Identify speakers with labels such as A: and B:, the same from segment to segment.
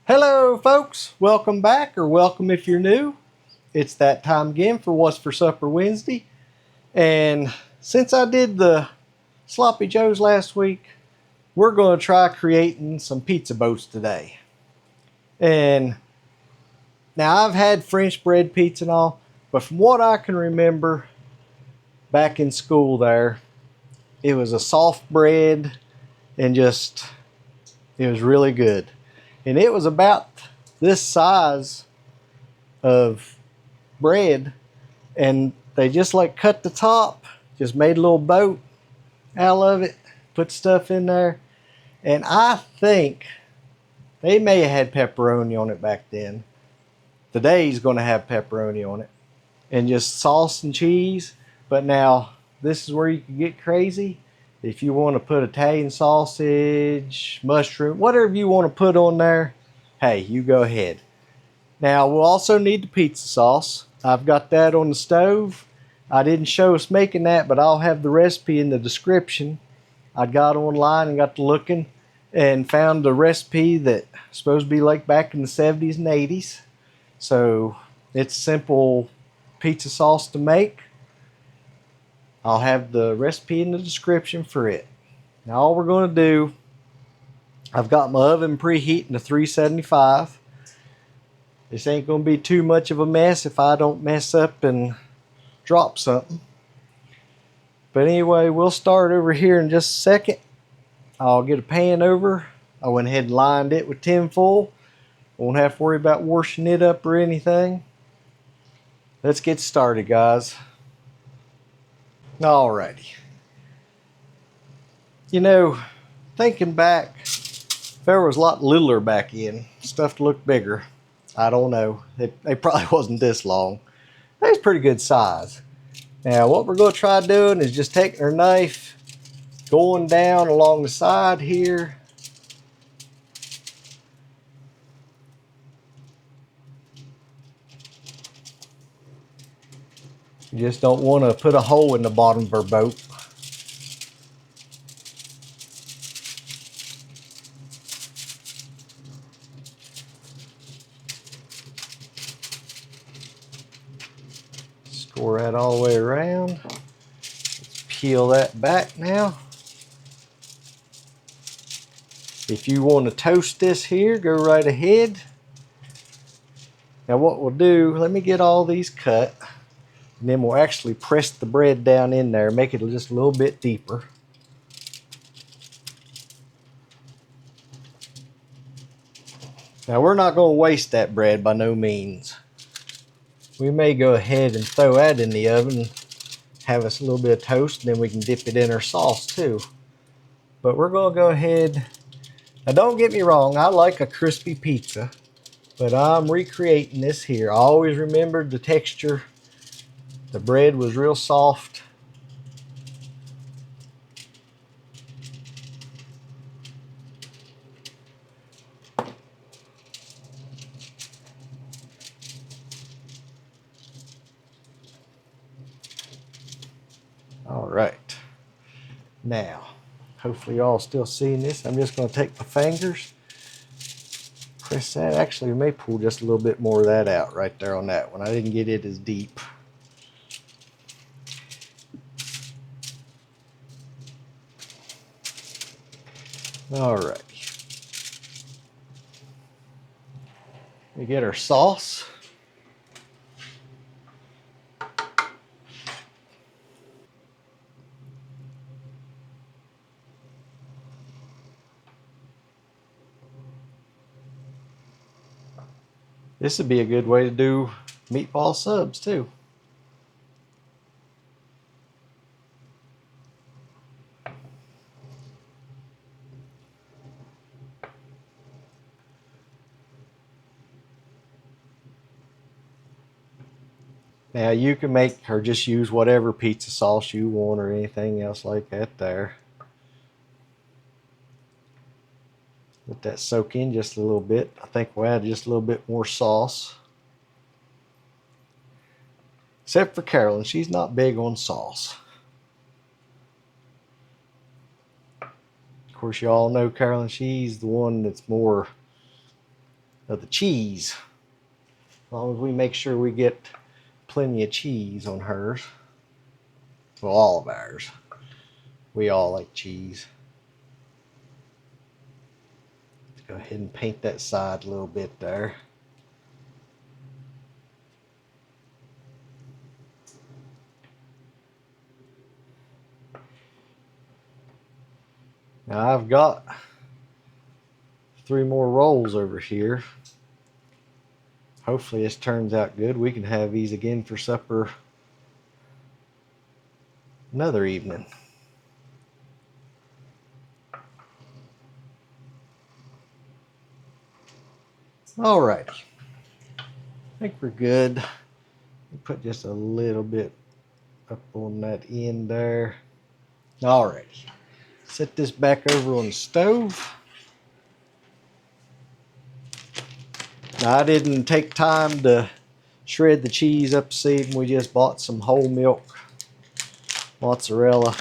A: Hello folks, welcome back, or welcome if you're new. It's that time again for What's for Supper Wednesday. And since I did the Sloppy Joes last week, we're going to try creating some pizza boats today. And now I've had French bread pizza and all, but from what I can remember back in school there, it was a soft bread and just, it was really good. And it was about this size of bread, and they just like cut the top, just made a little boat out of it, put stuff in there, and I think they may have had pepperoni on it back then. Today's going to have pepperoni on it and just sauce and cheese. But now this is where you can get crazy. If you want to put Italian sausage, mushroom, whatever you want to put on there, hey, you go ahead. Now we'll also need the pizza sauce. I've got that on the stove. I didn't show us making that, but I'll have the recipe in the description. I got online and got to looking and found a recipe that's supposed to be like back in the 70s and 80s. So it's simple pizza sauce to make. I'll have the recipe in the description for it. Now all we're going to do, I've got my oven preheating to 375. This ain't going to be too much of a mess if I don't mess up and drop something. But anyway, we'll start over here in just a second. I'll get a pan over. I went ahead and lined it with tin foil. Won't have to worry about washing it up or anything. Let's get started, guys. Alrighty. You know, thinking back, there was a lot littler back in. Stuff looked bigger. I don't know. They probably wasn't this long. They was pretty good size. Now what we're going to try doing is just taking our knife, going down along the side here. You just don't want to put a hole in the bottom of our boat. Score that all the way around. Let's peel that back now. If you want to toast this here, go right ahead. Now what we'll do, let me get all these cut. And then we'll actually press the bread down in there, make it just a little bit deeper. Now we're not going to waste that bread by no means. We may go ahead and throw that in the oven, have us a little bit of toast, and then we can dip it in our sauce too. But we're going to go ahead. Now don't get me wrong, I like a crispy pizza, but I'm recreating this here. I always remembered the texture. The bread was real soft. All right. Now, hopefully y'all still seeing this. I'm just going to take my fingers, press that. Actually, we may pull just a little bit more of that out right there on that one. I didn't get it as deep. All right. We get our sauce. This would be a good way to do meatball subs too. Now you can make or just use whatever pizza sauce you want or anything else like that there. Let that soak in just a little bit. I think we'll add just a little bit more sauce. Except for Carolyn, she's not big on sauce. Of course, you all know Carolyn, she's the one that's more of the cheese. As long as we make sure we get plenty of cheese on hers. Well, all of ours. We all like cheese. Let's go ahead and paint that side a little bit there. Now I've got 3 more rolls over here. Hopefully this turns out good. We can have these again for supper another evening. Alrighty. I think we're good. Put just a little bit up on that end there. Alrighty. Set this back over on the stove. Now I didn't take time to shred the cheese up this evening. We just bought some whole milk mozzarella.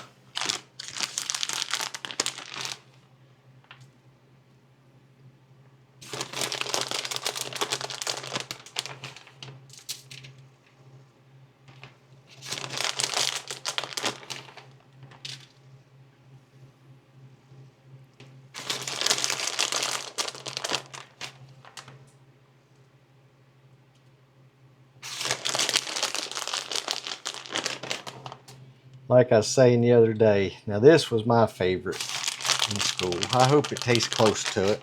A: Like I was saying the other day, now this was my favorite in school. I hope it tastes close to it.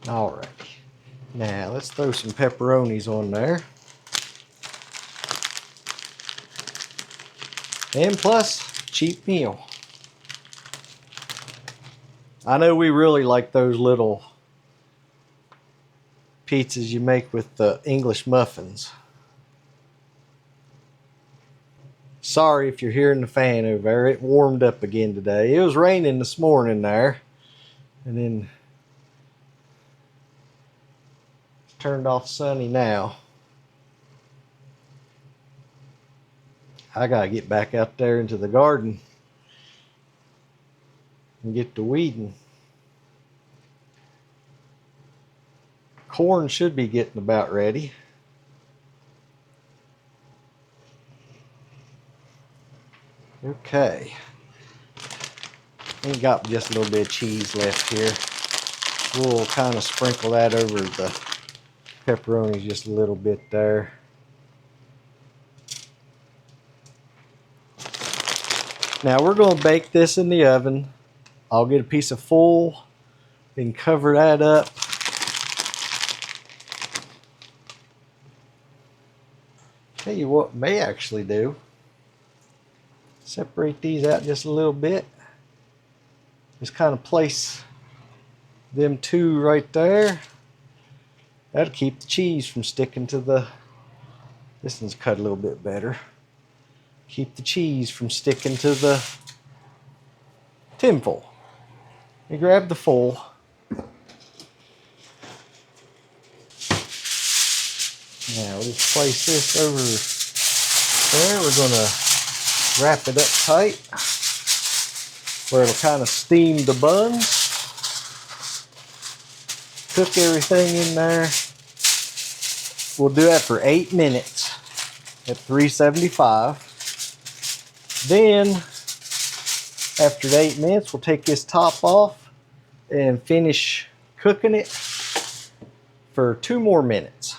A: All right. Now let's throw some pepperonis on there. And plus, cheap meal. I know we really like those little pizzas you make with the English muffins. Sorry if you're hearing the fan over there. It warmed up again today. It was raining this morning there. And then turned off sunny now. I gotta get back out there into the garden and get to weeding. Corn should be getting about ready. Okay. Ain't got just a little bit of cheese left here. We'll kind of sprinkle that over the pepperoni just a little bit there. Now we're going to bake this in the oven. I'll get a piece of foil and cover that up. Tell you what may actually do. Separate these out just a little bit. Just kind of place them two right there. That'll keep the cheese from sticking to the... This one's cut a little bit better. Keep the cheese from sticking to the tinfoil. You grab the foil. Now we'll just place this over there. We're going to wrap it up tight where it'll kind of steam the buns. Cook everything in there. We'll do that for 8 minutes at 375. Then, after the 8 minutes, we'll take this top off and finish cooking it for 2 more minutes.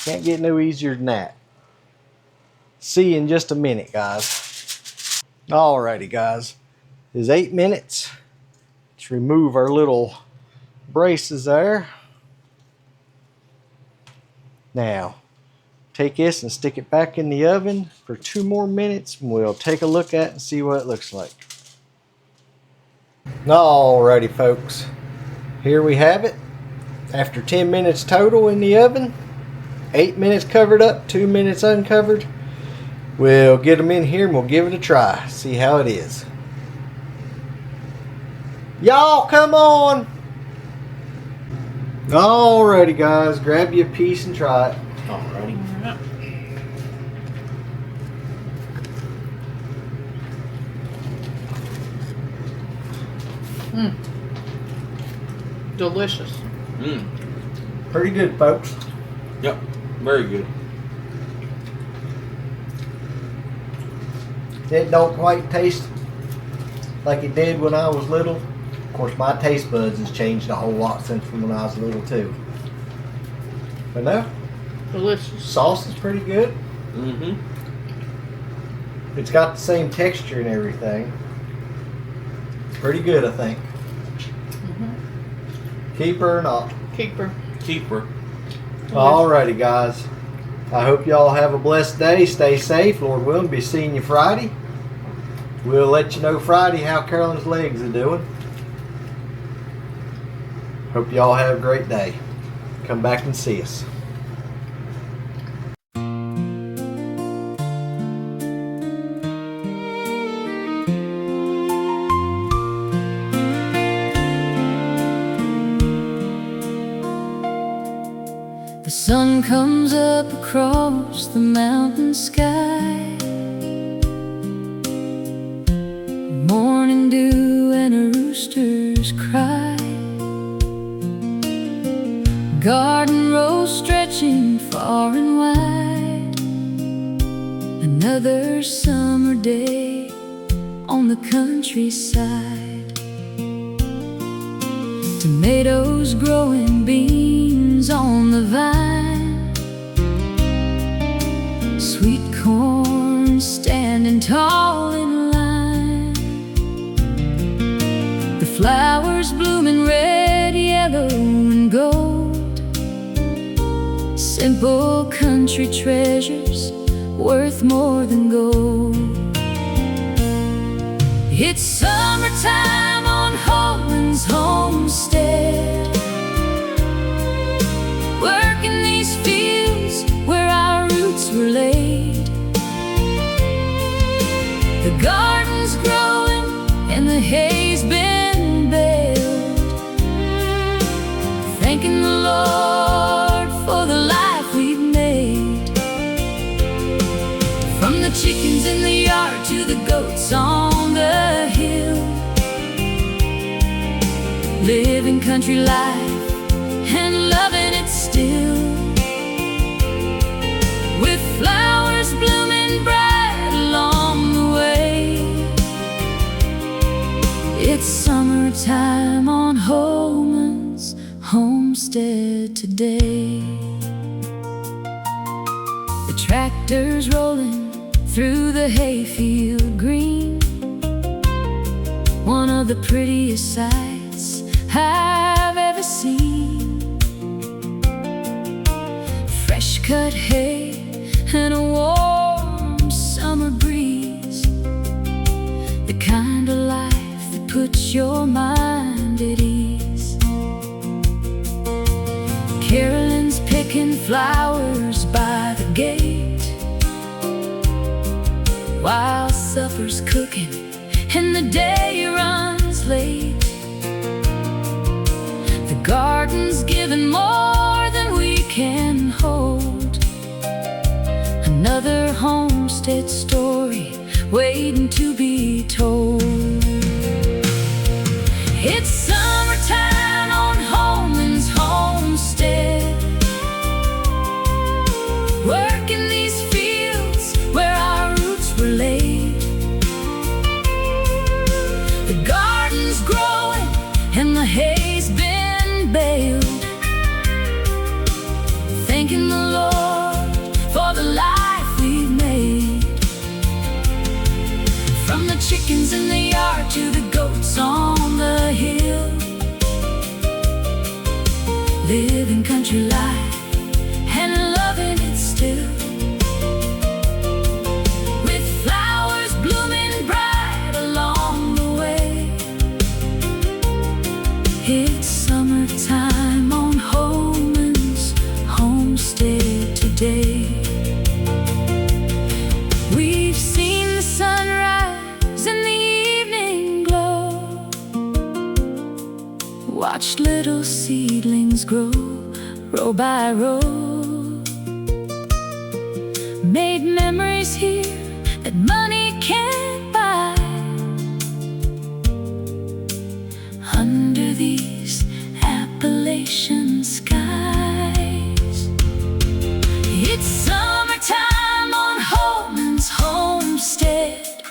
A: Can't get no easier than that. See you in just a minute, guys. Alrighty, guys. It's 8 minutes. Let's remove our little braces there. Now, take this and stick it back in the oven for 2 more minutes, and we'll take a look at it and see what it looks like. Alrighty, folks. Here we have it. After 10 minutes total in the oven, 8 minutes covered up, 2 minutes uncovered. We'll get them in here and we'll give it a try. See how it is. Y'all, come on. Alrighty, guys. Grab you a piece and try it.
B: Alrighty.
C: Mmm. Delicious.
B: Mmm.
A: Pretty good, folks.
B: Yep. Very good.
A: It don't quite taste like it did when I was little. Of course, my taste buds has changed a whole lot since from when I was little too. But no,
C: Delicious.
A: sauce is pretty good.
B: Mm-hmm.
A: It's got the same texture and everything. Pretty good, I think. Keeper or not?
C: Keeper.
B: Keeper.
A: Alrighty, guys. I hope y'all have a blessed day. Stay safe. Lord willing, be seeing you Friday. We'll let you know Friday how Carolyn's legs are doing. Hope y'all have a great day. Come back and see us.
D: The sun comes up across the mountain sky, morning dew and a rooster's cry, garden rows stretching far and wide, another summer day on the countryside, tomatoes growing, beans on the vine, sweet corn standing tall in line, the flowers blooming red, yellow, and gold, simple country treasures worth more than gold. It's summertime on Holmans Homestead, working these fields where our roots were laid. The garden's growing and the hay's been baled, thanking the Lord for the life we've made. From the chickens in the yard to the goats on the hill, living country life and loving it still, with flowers blooming bright along the way. It's summertime on Holmans Homestead today. The tractor's rolling through the hayfield green, one of the prettiest sights I've ever seen. Fresh cut hay and a warm summer breeze, the kind of life that puts your mind at ease. Carolyn's picking flowers by the gate, while supper's cooking and the day runs late. The garden's giving more than we can hold, another homestead story waiting to be told. It's summertime on Holmans Homestead, working these fields where our roots were laid. The garden's growing and the hay's been baled, thanking the Lord for the life we've made. From the chickens in the yard to the goats on the hill, living country life and loving it still, with flowers blooming bright along the way. It's summertime on Holmans Homestead today. We've seen the sunrise and the evening glow, watched little seedlings grow, row by row. Made memories here that money can't buy. Under these Appalachian skies, it's summertime on Holmans Homestead.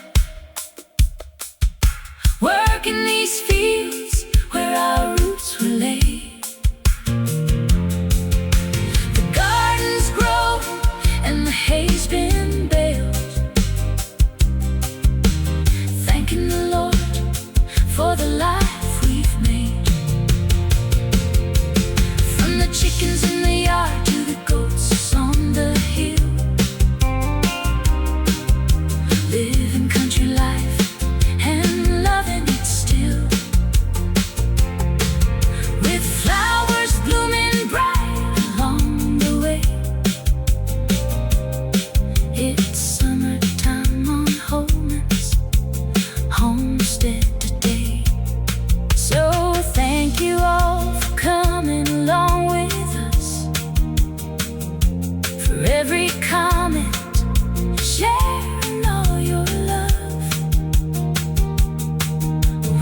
D: Working these fields where our roots were laid. The gardens grow and the hay's been baled, thanking the Lord for the life we've made. From the chickens in the yard to the goats on the hill, living country life and loving it still. With flowers blooming bright along the way, it's summertime on Holmans Homestead today. So thank you all for coming along with us, for every comment, sharing all your love.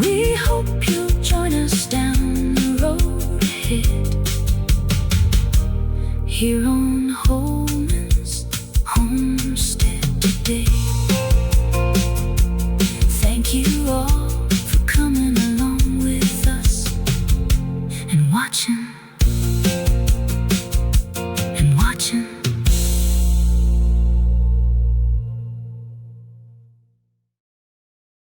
D: We hope you'll join us down the road ahead, here on Holmans Homestead today. Thank you all.